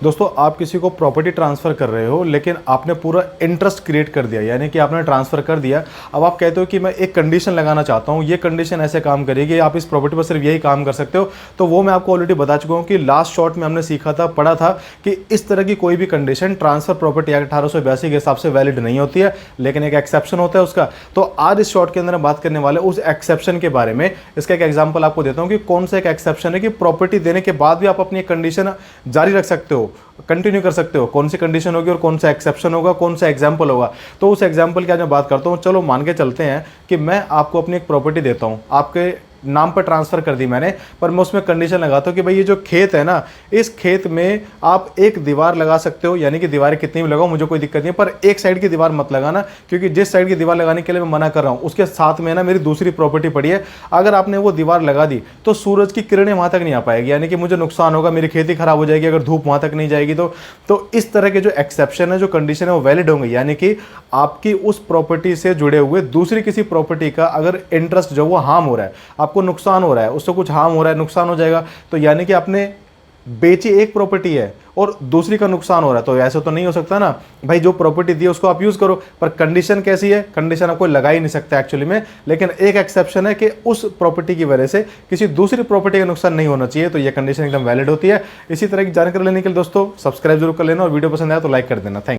दोस्तों आप किसी को प्रॉपर्टी ट्रांसफ़र कर रहे हो लेकिन आपने पूरा इंटरेस्ट क्रिएट कर दिया, यानी कि आपने ट्रांसफ़र कर दिया। अब आप कहते हो कि मैं एक कंडीशन लगाना चाहता हूँ, ये कंडीशन ऐसे काम करेगी, आप इस प्रॉपर्टी पर सिर्फ यही काम कर सकते हो। तो वो मैं आपको ऑलरेडी बता चुका हूँ कि लास्ट शॉर्ट में हमने सीखा था, पढ़ा था कि इस तरह की कोई भी कंडीशन ट्रांसफ़र प्रॉपर्टी एक्ट 1882 के हिसाब से वैलिड नहीं होती है, लेकिन एक एक्सेप्शन होता है उसका। तो आज इस शॉर्ट के अंदर हम बात करने वाले उस एक्सेप्शन के बारे में। इसका एक एग्जाम्पल आपको देता हूँ कि कौन सा एक एक्सेप्शन है कि प्रॉपर्टी देने के बाद भी आप अपनी एक कंडीशन जारी रख सकते हो, कंटिन्यू कर सकते हो। कौन सी कंडीशन होगी और कौन सा एक्सेप्शन होगा, कौन सा एग्जाम्पल होगा। तो उस एग्जाम्पल की आज मैं बात करता हूँ। चलो मान के चलते हैं कि मैं आपको अपनी एक प्रॉपर्टी देता हूँ, आपके नाम पर ट्रांसफ़र कर दी मैंने, पर मैं उसमें कंडीशन लगाता हूँ कि भाई ये जो खेत है ना, इस खेत में आप एक दीवार लगा सकते हो, यानी कि दीवारें कितनी भी लगाओ मुझे कोई दिक्कत नहीं है, पर एक साइड की दीवार मत लगाना, क्योंकि जिस साइड की दीवार लगाने के लिए मैं मना कर रहा हूँ उसके साथ में ना मेरी दूसरी प्रॉपर्टी पड़ी है। अगर आपने वो दीवार लगा दी तो सूरज की किरणें वहाँ तक नहीं आ पाएगी, यानी कि मुझे नुकसान होगा, मेरी खेती खराब हो जाएगी अगर धूप वहाँ तक नहीं जाएगी। तो इस तरह के जो एक्सेप्शन है, जो कंडीशन है, वो वैलिड होंगे, यानी कि आपकी उस प्रॉपर्टी से जुड़े हुए दूसरी किसी प्रॉपर्टी का अगर इंटरेस्ट जो वो हार्म हो रहा है, आपको नुकसान हो रहा है, उससे कुछ हार्म हो रहा है, नुकसान हो जाएगा, तो यानी कि आपने बेची एक प्रॉपर्टी है और दूसरी का नुकसान हो रहा है, तो ऐसा तो नहीं हो सकता ना भाई। जो प्रॉपर्टी दी है उसको आप यूज करो, पर कंडीशन कैसी है, कंडीशन आपको लगा ही नहीं सकता एक्चुअली में। लेकिन एक एक्सेप्शन है कि उस प्रॉपर्टी की वजह से किसी दूसरी प्रॉपर्टी का नुकसान नहीं होना चाहिए, तो यह कंडीशन एकदम वैलिड होती है। इसी तरह की जानकारी लेने के लिए दोस्तों सब्सक्राइब जरूर कर लेना और वीडियो पसंद आया तो लाइक कर देना। थैंक